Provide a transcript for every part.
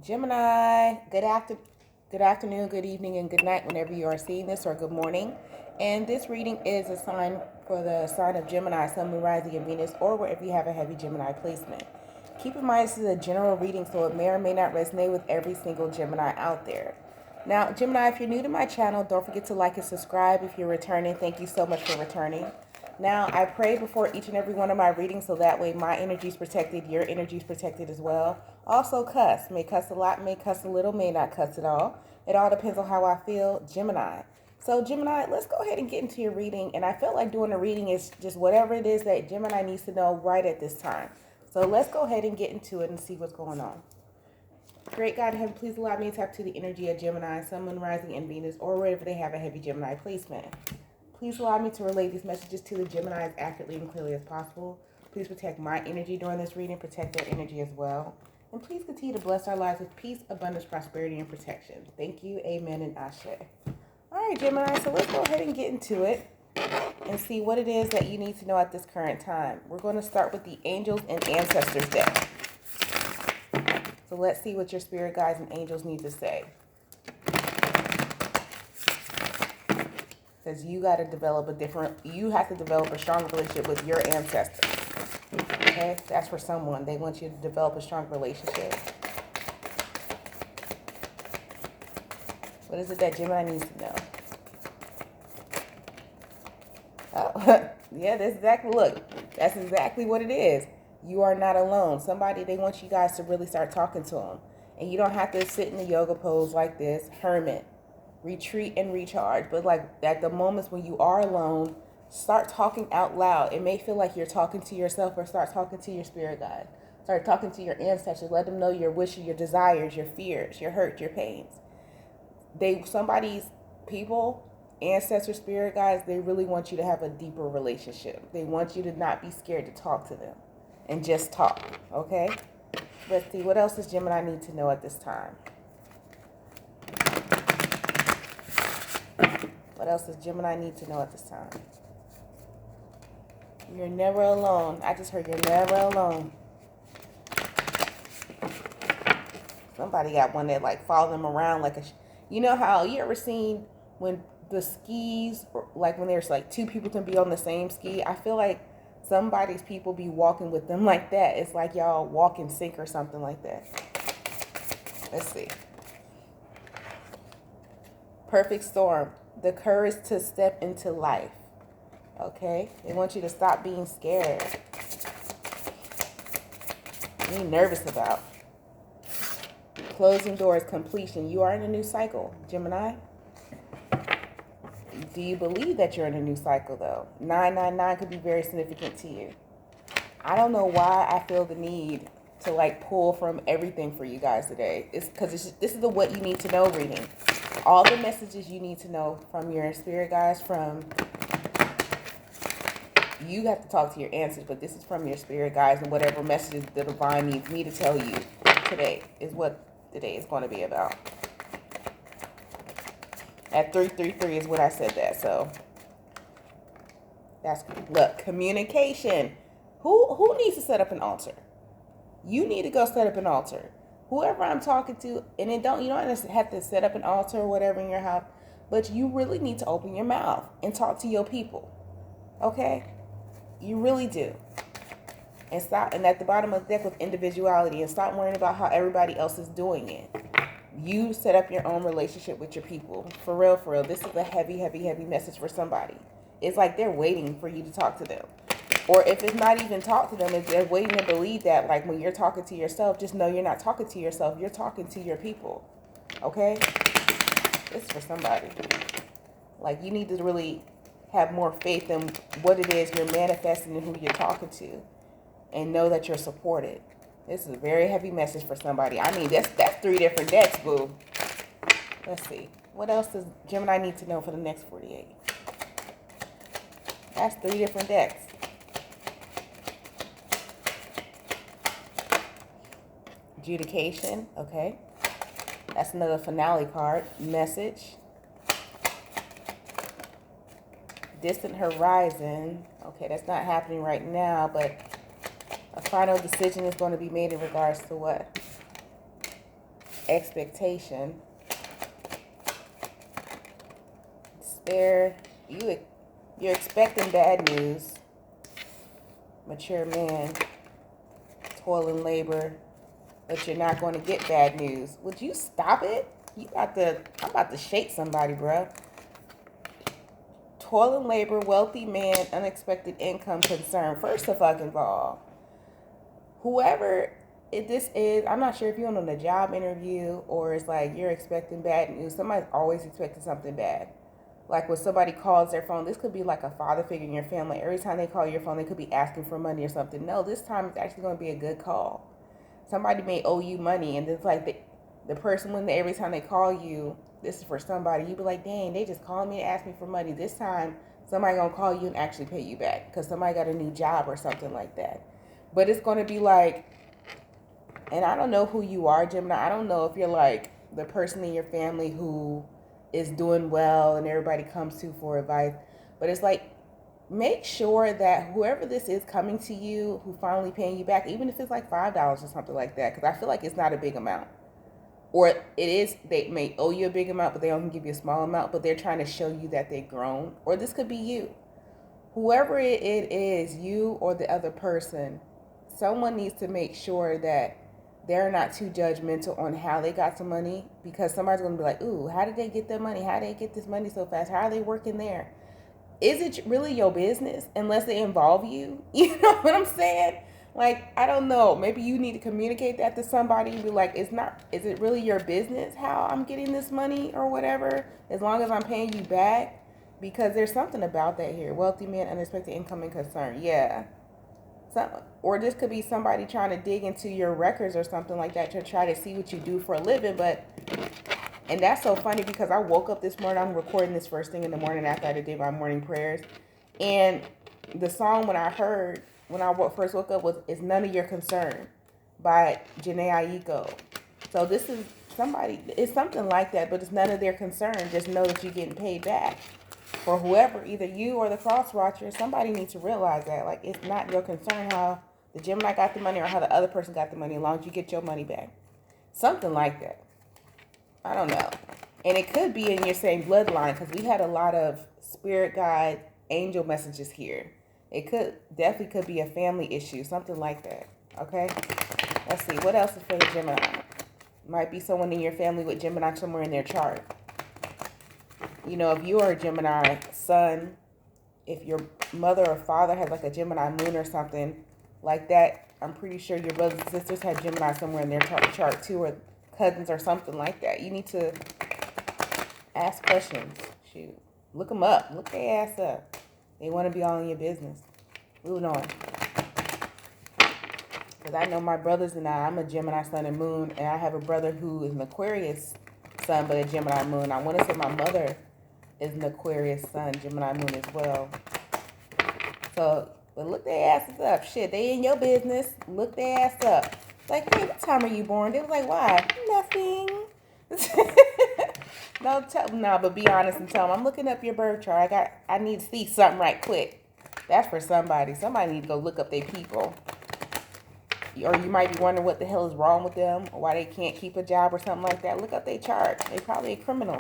Gemini, good afternoon, good evening, and good night whenever you are seeing this, or good morning. And this reading is a sign for the sign of Gemini, Sun, Moon, Rising, and Venus, or wherever you have a heavy Gemini placement. Keep in mind this is a general reading, so it may or may not resonate with every single Gemini out there. Now, Gemini, if you're new to my channel, don't forget to like and subscribe. If you're returning, thank you so much for returning. Now, I pray before each and every one of my readings so that way my energy is protected, your energy is protected as well. Also, cuss. May cuss a lot, may cuss a little, may not cuss at all. It all depends on how I feel. Gemini. So, Gemini, let's go ahead and get into your reading. And I felt like doing a reading is just whatever it is that Gemini needs to know right at this time. So, let's go ahead and get into it and see what's going on. Great God in heaven, please allow me to tap to the energy of Gemini, Sun, Moon, Rising, and Venus, or wherever they have a heavy Gemini placement. Please allow me to relay these messages to the Gemini as accurately and clearly as possible. Please protect my energy during this reading, protect their energy as well. And please continue to bless our lives with peace, abundance, prosperity, and protection. Thank you, amen, and ashe. All right, Gemini, so let's go ahead and get into it and see what it is that you need to know at this current time. We're going to start with the Angels and Ancestors deck. So let's see what your spirit guides and angels need to say. Because you have to develop a stronger relationship with your ancestors. Okay, that's for someone. They want you to develop a strong relationship. What is it that Gemini needs to know? Oh, yeah, that's exactly what it is. You are not alone. They want you guys to really start talking to them. And you don't have to sit in the yoga pose like this, hermit. Retreat and recharge. But like at the moments when you are alone, start talking out loud. It may feel like you're talking to yourself, or start talking to your spirit guide. Start talking to your ancestors. Let them know your wishes, your desires, your fears, your hurt, your pains. Ancestor, spirit guides, they really want you to have a deeper relationship. They want you to not be scared to talk to them and just talk. Okay? Let's see, what else does Gemini need to know at this time? What else does Gemini need to know at this time? You're never alone. I just heard you're never alone. Somebody got one that like follow them around like you know how you ever seen when the skis, like when there's like two people can be on the same ski? I feel like somebody's people be walking with them like that. It's like y'all walk in sync or something like that. Let's see. Perfect storm. The courage to step into life. Okay? They want you to stop being scared. What are you nervous about? Closing doors, completion. You are in a new cycle, Gemini. Do you believe that you're in a new cycle, though? 999 could be very significant to you. I don't know why I feel the need to like pull from everything for you guys today. It's because this is the what you need to know reading. All the messages you need to know from your spirit guides, you have to talk to your answers, but this is from your spirit guides, and whatever messages the divine needs me to tell you today is what today is going to be about. At 333 is when I said that, so look, communication. Who needs to set up an altar? You need to go set up an altar. Whoever I'm talking to, and you don't have to set up an altar or whatever in your house, but you really need to open your mouth and talk to your people. Okay? You really do. And stop, and at the bottom of the deck with individuality, and stop worrying about how everybody else is doing it. You set up your own relationship with your people. For real, for real. This is a heavy, heavy, heavy message for somebody. It's like they're waiting for you to talk to them. Or if it's not even talk to them, if they're waiting to believe that, like when you're talking to yourself, just know you're not talking to yourself. You're talking to your people. Okay? This is for somebody. Like you need to really have more faith in what it is you're manifesting and who you're talking to. And know that you're supported. This is a very heavy message for somebody. I mean, that's 3 different decks, boo. Let's see. What else does Gemini need to know for the next 48? That's 3 different decks. Adjudication, okay. That's another finale card. Message. Distant horizon. Okay, that's not happening right now, but a final decision is going to be made in regards to what? expectation. Despair. You're expecting bad news. Mature man. Toil and labor. But you're not going to get bad news. Would you stop it? I'm about to shake somebody, bruh. Toil and labor, wealthy man, unexpected income concern. First of fucking all, whoever this is, I'm not sure if you're on a job interview or it's like you're expecting bad news. Somebody's always expecting something bad. Like when somebody calls their phone, this could be like a father figure in your family. Every time they call your phone, they could be asking for money or something. No, this time it's actually going to be a good call. Somebody may owe you money, and it's like the person, every time they call you, this is for somebody, you be like, dang, they just called me to ask me for money. This time, somebody gonna call you and actually pay you back because somebody got a new job or something like that. But it's gonna be like, and I don't know who you are, Gemini. I don't know if you're like the person in your family who is doing well and everybody comes to for advice. But it's like, make sure that whoever this is coming to you, who finally paying you back, even if it's like $5 or something like that, because I feel like it's not a big amount. Or it is, they may owe you a big amount, but they only give you a small amount, but they're trying to show you that they've grown. Or this could be you. Whoever it is, you or the other person, someone needs to make sure that they're not too judgmental on how they got some money, because somebody's going to be like, ooh, how did they get their money? How did they get this money so fast? How are they working there? Is it really your business unless they involve you? You know what I'm saying? Like, I don't know. Maybe you need to communicate that to somebody and be like, is it really your business how I'm getting this money or whatever? As long as I'm paying you back? Because there's something about that here. Wealthy man, unexpected income and concern. Yeah. Or this could be somebody trying to dig into your records or something like that to try to see what you do for a living. And that's so funny because I woke up this morning. I'm recording this first thing in the morning after I did my morning prayers. And the song when I first woke up was "It's None of Your Concern" by Janae Aiko. So this is it's something like that, but it's none of their concern. Just know that you're getting paid back. For whoever, either you or the cross watcher, somebody needs to realize that. Like, it's not your concern how the Gemini got the money or how the other person got the money, as long as you get your money back. Something like that. I don't know. And it could be in your same bloodline, because we had a lot of spirit guide, angel messages here. It definitely could be a family issue, something like that. Okay? Let's see. What else is for the Gemini? Might be someone in your family with Gemini somewhere in their chart. You know, if you are a Gemini sun, if your mother or father has like a Gemini moon or something like that, I'm pretty sure your brothers and sisters have Gemini somewhere in their chart too, or cousins or something like that. You need to ask questions. Shoot. Look them up. Look their ass up. They want to be all in your business. Moving on. Because I know my brothers and I'm a Gemini sun and moon, and I have a brother who is an Aquarius sun but a Gemini moon. I want to say my mother is an Aquarius sun, Gemini moon as well. So, but look their asses up. Shit, they in your business. Look their ass up. Like, hey, what time are you born? They was like, why? Nothing. But be honest and tell them, I'm looking up your birth chart. I need to see something right quick. That's for somebody. Somebody need to go look up their people. Or you might be wondering what the hell is wrong with them, or why they can't keep a job or something like that. Look up their chart. They probably a criminal.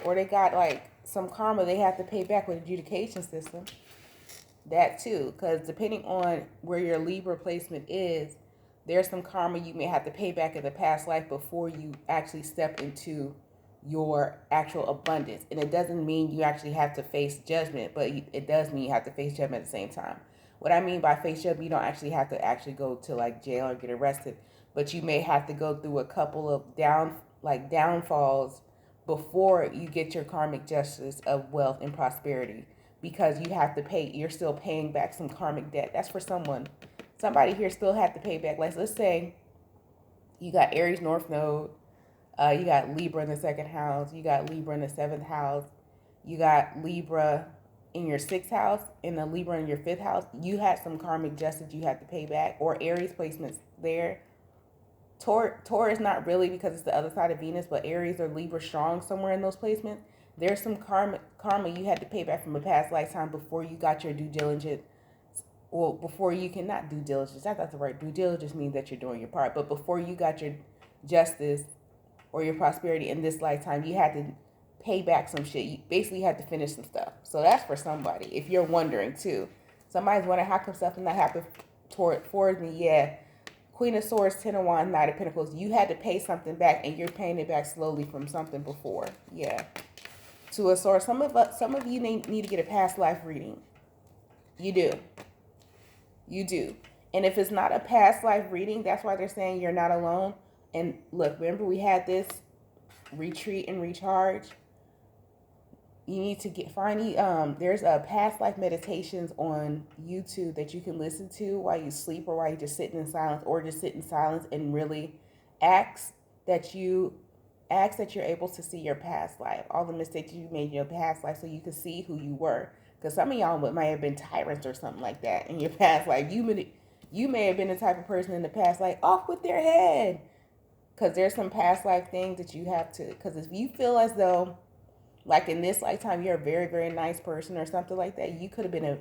Or they got like some karma they have to pay back with adjudication system. That too, because depending on where your Libra placement is, there's some karma you may have to pay back in the past life before you actually step into your actual abundance. And it doesn't mean you actually have to face judgment, but it does mean you have to face judgment at the same time. What I mean by face judgment, you don't actually have to actually go to like jail or get arrested, but you may have to go through a couple of downfalls before you get your karmic justice of wealth and prosperity, because you have to pay. You're still paying back some karmic debt. That's for someone. Somebody here still have to pay back. Like, let's say you got Aries North Node, you got Libra in the second house, you got Libra in the seventh house, you got Libra in your sixth house, and the Libra in your fifth house. You had some karmic justice you had to pay back, or Aries placements there. Taurus not really, because it's the other side of Venus, but Aries or Libra strong somewhere in those placements. There's some karma you had to pay back from a past lifetime before you got your due diligence. Well, before you can, not due diligence, that's not the right. Due diligence means that you're doing your part, but before you got your justice or your prosperity in this lifetime, you had to pay back some shit. You basically had to finish some stuff. So that's for somebody. If you're wondering too, somebody's wondering how come something not happened towards me. Yeah, Queen of Swords, Ten of Wands, Knight of Pentacles. You had to pay something back, and you're paying it back slowly from something before. Yeah. Two of Swords. Some of you need to get a past life reading. You do. You do. And if it's not a past life reading, that's why they're saying you're not alone. And look, remember we had this retreat and recharge. You need to there's a past life meditations on YouTube that you can listen to while you sleep or while you're just sitting in silence, or just sit in silence and really ask that you're able to see your past life, all the mistakes you made in your past life, so you can see who you were. Because some of y'all might have been tyrants or something like that in your past life. You may have been the type of person in the past, like, off with their head. Because there's some past life things that you have to, because if you feel as though, like in this lifetime, you're a very, very nice person or something like that, you could have been a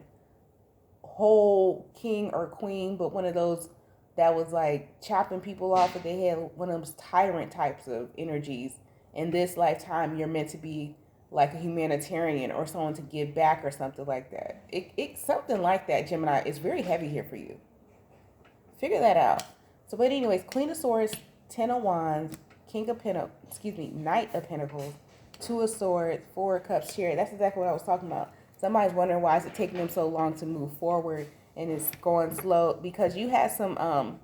whole king or queen, but one of those that was like chopping people off with their head, one of those tyrant types of energies. In this lifetime, you're meant to be like a humanitarian or someone to give back or something like that. It something like that, Gemini, is very heavy here for you. Figure that out. So, but anyways, Queen of Swords, Ten of Wands, Knight of Pentacles, Two of Swords, Four of Cups, Chariot. That's exactly what I was talking about. Somebody's wondering why is it taking them so long to move forward and it's going slow, because you had some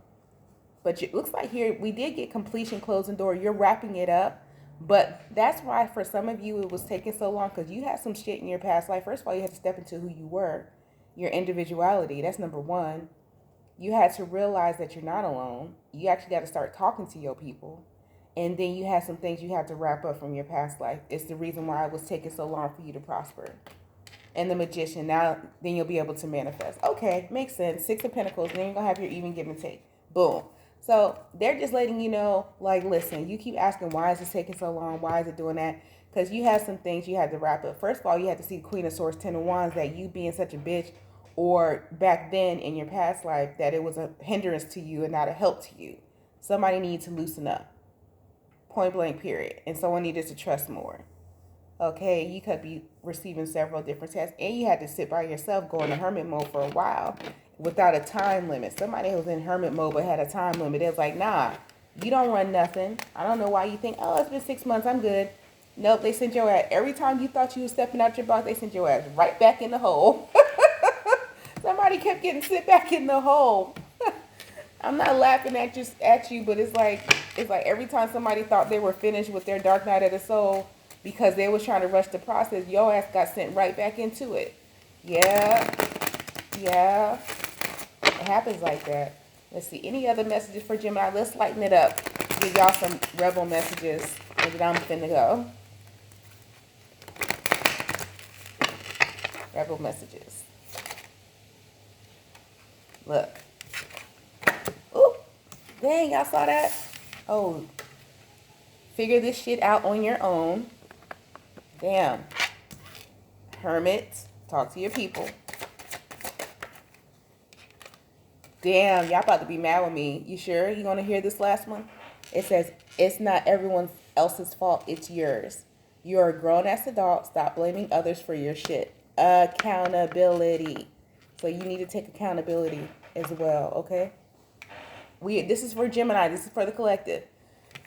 but it looks like here we did get completion, closing door. You're wrapping it up, but that's why for some of you it was taking so long, because you had some shit in your past life. First of all, you had to step into who you were, your individuality. That's number one. You had to realize that you're not alone. You actually got to start talking to your people. And then you had some things you had to wrap up from your past life. It's the reason why it was taking so long for you to prosper. And the Magician, now then you'll be able to manifest. Okay, makes sense. Six of Pentacles, then you're going to have your even, give, and take. Boom. So they're just letting you know, like, listen, you keep asking, why is this taking so long? Why is it doing that? Because you had some things you had to wrap up. First of all, you had to see Queen of Swords, Ten of Wands, that you being such a bitch, or back then in your past life, that it was a hindrance to you and not a help to you. Somebody needs to loosen up. Point blank, period. And someone needed to trust more. Okay, you could be receiving several different tests, and you had to sit by yourself, go into hermit mode for a while without a time limit. Somebody who was in hermit mode but had a time limit, it was like, nah, you don't run nothing. I don't know why you think, oh, it's been 6 months, I'm good. Nope, they sent your ass. Every time you thought you were stepping out your box, they sent your ass right back in the hole. Somebody kept getting sent back in the hole. I'm not laughing at you, but it's like every time somebody thought they were finished with their dark night of the soul because they was trying to rush the process, your ass got sent right back into it. Yeah. It happens like that. Let's see. Any other messages for Gemini? Let's lighten it up. Give y'all some rebel messages, and then I'm finna go. Rebel messages. Look. Ooh. Dang, y'all saw that? Oh. Figure this shit out on your own. Damn. Hermit. Talk to your people. Damn, y'all about to be mad with me. You sure you want to hear this last one? It says, it's not everyone else's fault, it's yours. You're a grown-ass adult. Stop blaming others for your shit. Accountability. So you need to take accountability as well, okay? This is for Gemini. This is for the collective.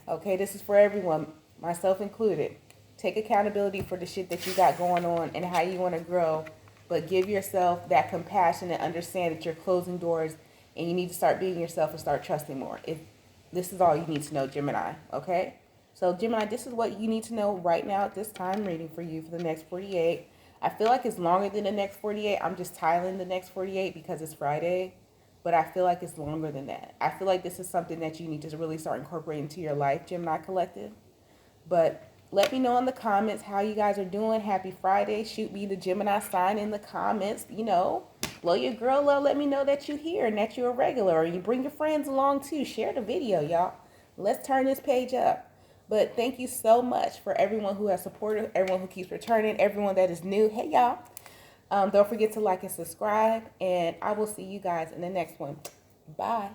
Okay, this is for everyone, myself included. Take accountability for the shit that you got going on and how you want to grow. But give yourself that compassion and understand that you're closing doors and you need to start being yourself and start trusting more. This is all you need to know, Gemini, okay? So, Gemini, this is what you need to know right now at this time reading for you for the next 48. I feel like it's longer than the next 48. I'm just tiling the next 48 because it's Friday. But I feel like it's longer than that. I feel like this is something that you need to really start incorporating into your life, Gemini Collective. But let me know in the comments how you guys are doing. Happy Friday. Shoot me the Gemini sign in the comments. You know, blow your girl up. Let me know that you're here and that you're a regular. Or you bring your friends along too. Share the video, y'all. Let's turn this page up. But thank you so much for everyone who has supported, everyone who keeps returning, everyone that is new. Hey, y'all. Don't forget to like and subscribe. And I will see you guys in the next one. Bye.